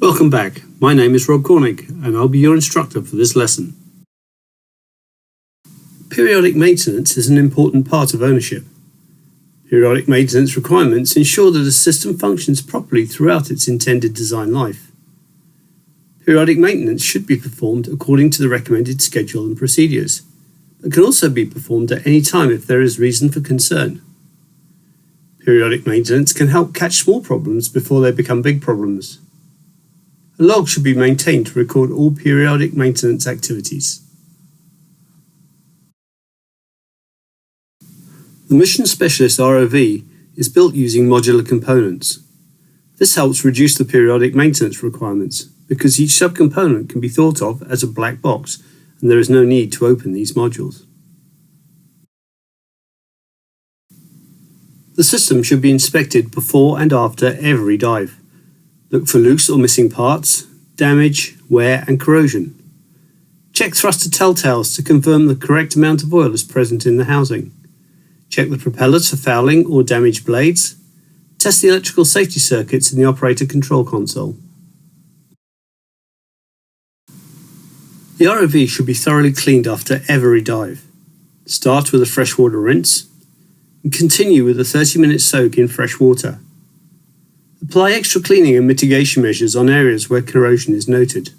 Welcome back. My name is Rob Cornick and I'll be your instructor for this lesson. Periodic maintenance is an important part of ownership. Periodic maintenance requirements ensure that a system functions properly throughout its intended design life. Periodic maintenance should be performed according to the recommended schedule and procedures, but can also be performed at any time if there is reason for concern. Periodic maintenance can help catch small problems before they become big problems. A log should be maintained to record all periodic maintenance activities. The Mission Specialist ROV is built using modular components. This helps reduce the periodic maintenance requirements because each subcomponent can be thought of as a black box and there is no need to open these modules. The system should be inspected before and after every dive. Look for loose or missing parts, damage, wear and corrosion. Check thruster telltales to confirm the correct amount of oil is present in the housing. Check the propellers for fouling or damaged blades. Test the electrical safety circuits in the operator control console. The ROV should be thoroughly cleaned after every dive. Start with a freshwater rinse and continue with a 30-minute soak in fresh water. Apply extra cleaning and mitigation measures on areas where corrosion is noted.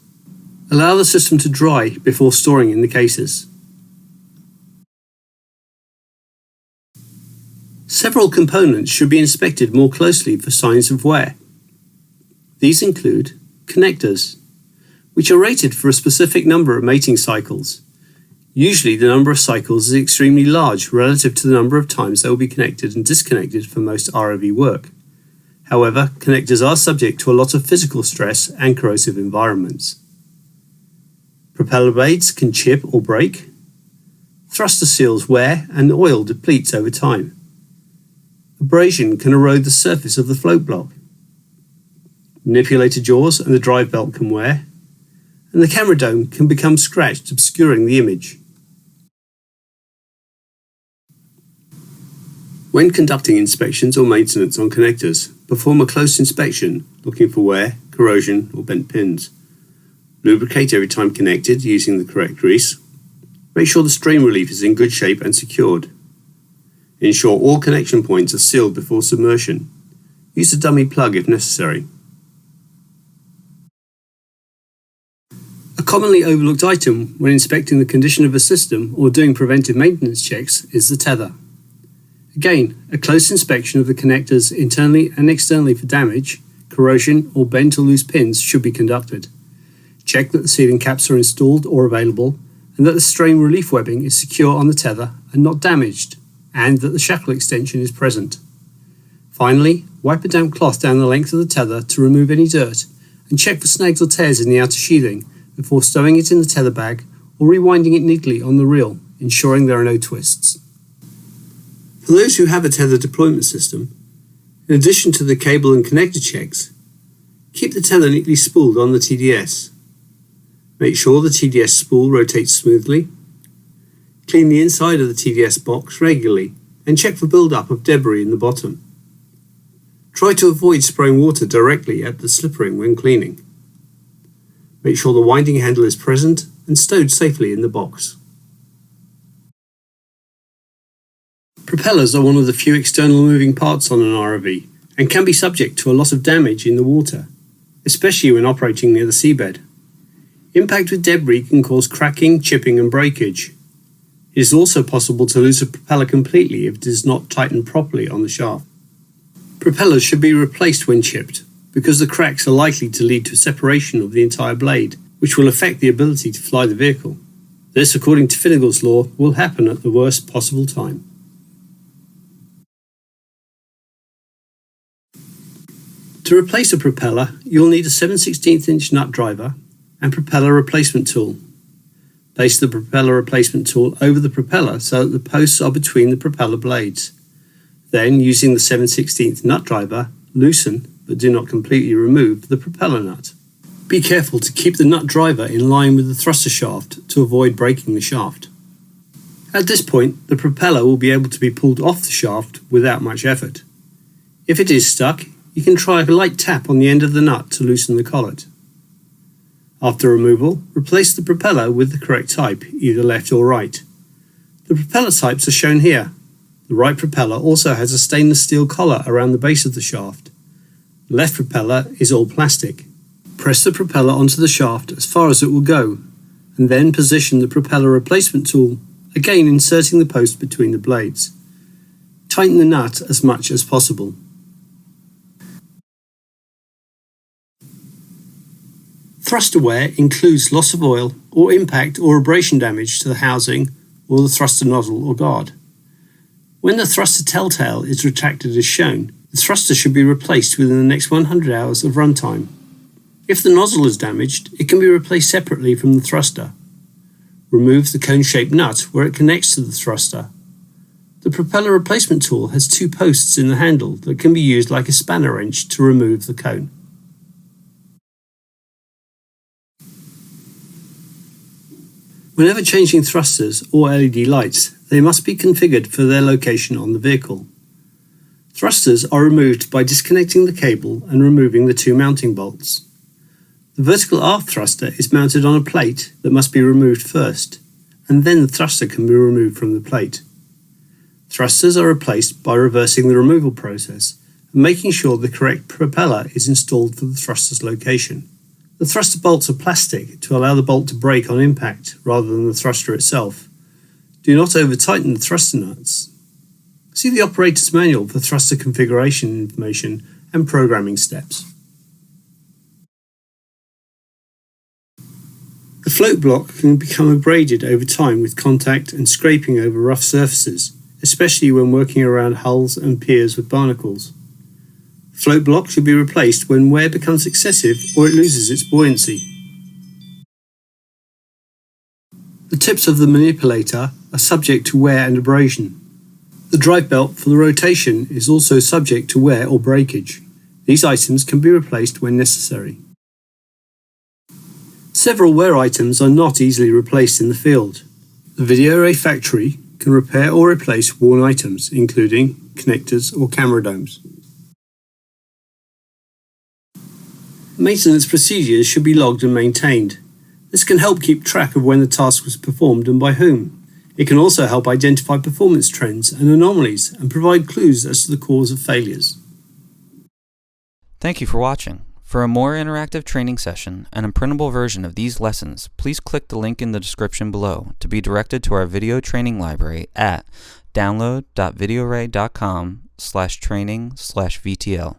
Allow the system to dry before storing in the cases. Several components should be inspected more closely for signs of wear. These include connectors, which are rated for a specific number of mating cycles. Usually the number of cycles is extremely large relative to the number of times they will be connected and disconnected for most ROV work. However, connectors are subject to a lot of physical stress and corrosive environments. Propeller blades can chip or break. Thruster seals wear and oil depletes over time. Abrasion can erode the surface of the float block. Manipulator jaws and the drive belt can wear. And the camera dome can become scratched, obscuring the image. When conducting inspections or maintenance on connectors, perform a close inspection, looking for wear, corrosion or bent pins. Lubricate every time connected using the correct grease. Make sure the strain relief is in good shape and secured. Ensure all connection points are sealed before submersion. Use a dummy plug if necessary. A commonly overlooked item when inspecting the condition of a system or doing preventive maintenance checks is the tether. Again, a close inspection of the connectors internally and externally for damage, corrosion or bent or loose pins should be conducted. Check that the sealing caps are installed or available and that the strain relief webbing is secure on the tether and not damaged, and that the shackle extension is present. Finally, wipe a damp cloth down the length of the tether to remove any dirt and check for snags or tears in the outer sheathing before stowing it in the tether bag or rewinding it neatly on the reel, ensuring there are no twists. For those who have a tether deployment system, in addition to the cable and connector checks, keep the tether neatly spooled on the TDS. Make sure the TDS spool rotates smoothly. Clean the inside of the TDS box regularly and check for build-up of debris in the bottom. Try to avoid spraying water directly at the slip ring when cleaning. Make sure the winding handle is present and stowed safely in the box. Propellers are one of the few external moving parts on an ROV and can be subject to a lot of damage in the water, especially when operating near the seabed. Impact with debris can cause cracking, chipping and breakage. It is also possible to lose a propeller completely if it is not tightened properly on the shaft. Propellers should be replaced when chipped because the cracks are likely to lead to separation of the entire blade, which will affect the ability to fly the vehicle. This, according to Finagle's law, will happen at the worst possible time. To replace a propeller, you'll need a 7/16" nut driver and propeller replacement tool. Place the propeller replacement tool over the propeller so that the posts are between the propeller blades. Then, using the 7/16 nut driver, loosen, but do not completely remove, the propeller nut. Be careful to keep the nut driver in line with the thruster shaft to avoid breaking the shaft. At this point, the propeller will be able to be pulled off the shaft without much effort. If it is stuck, you can try a light tap on the end of the nut to loosen the collet. After removal, replace the propeller with the correct type, either left or right. The propeller types are shown here. The right propeller also has a stainless steel collar around the base of the shaft. The left propeller is all plastic. Press the propeller onto the shaft as far as it will go, and then position the propeller replacement tool, again inserting the post between the blades. Tighten the nut as much as possible. Thruster wear includes loss of oil or impact or abrasion damage to the housing or the thruster nozzle or guard. When the thruster telltale is retracted as shown, the thruster should be replaced within the next 100 hours of runtime. If the nozzle is damaged, it can be replaced separately from the thruster. Remove the cone-shaped nut where it connects to the thruster. The propeller replacement tool has two posts in the handle that can be used like a spanner wrench to remove the cone. Whenever changing thrusters or LED lights, they must be configured for their location on the vehicle. Thrusters are removed by disconnecting the cable and removing the two mounting bolts. The vertical aft thruster is mounted on a plate that must be removed first, and then the thruster can be removed from the plate. Thrusters are replaced by reversing the removal process and making sure the correct propeller is installed for the thruster's location. The thruster bolts are plastic to allow the bolt to break on impact rather than the thruster itself. Do not over-tighten the thruster nuts. See the operator's manual for thruster configuration information and programming steps. The float block can become abraded over time with contact and scraping over rough surfaces, especially when working around hulls and piers with barnacles. The float block should be replaced when wear becomes excessive or it loses its buoyancy. The tips of the manipulator are subject to wear and abrasion. The drive belt for the rotation is also subject to wear or breakage. These items can be replaced when necessary. Several wear items are not easily replaced in the field. The VideoRay factory can repair or replace worn items, including connectors or camera domes. Maintenance procedures should be logged and maintained. This can help keep track of when the task was performed and by whom. It can also help identify performance trends and anomalies and provide clues as to the cause of failures. Thank you for watching. For a more interactive training session and a printable version of these lessons, please click the link in the description below to be directed to our video training library at download.videoray.com/training/VTL.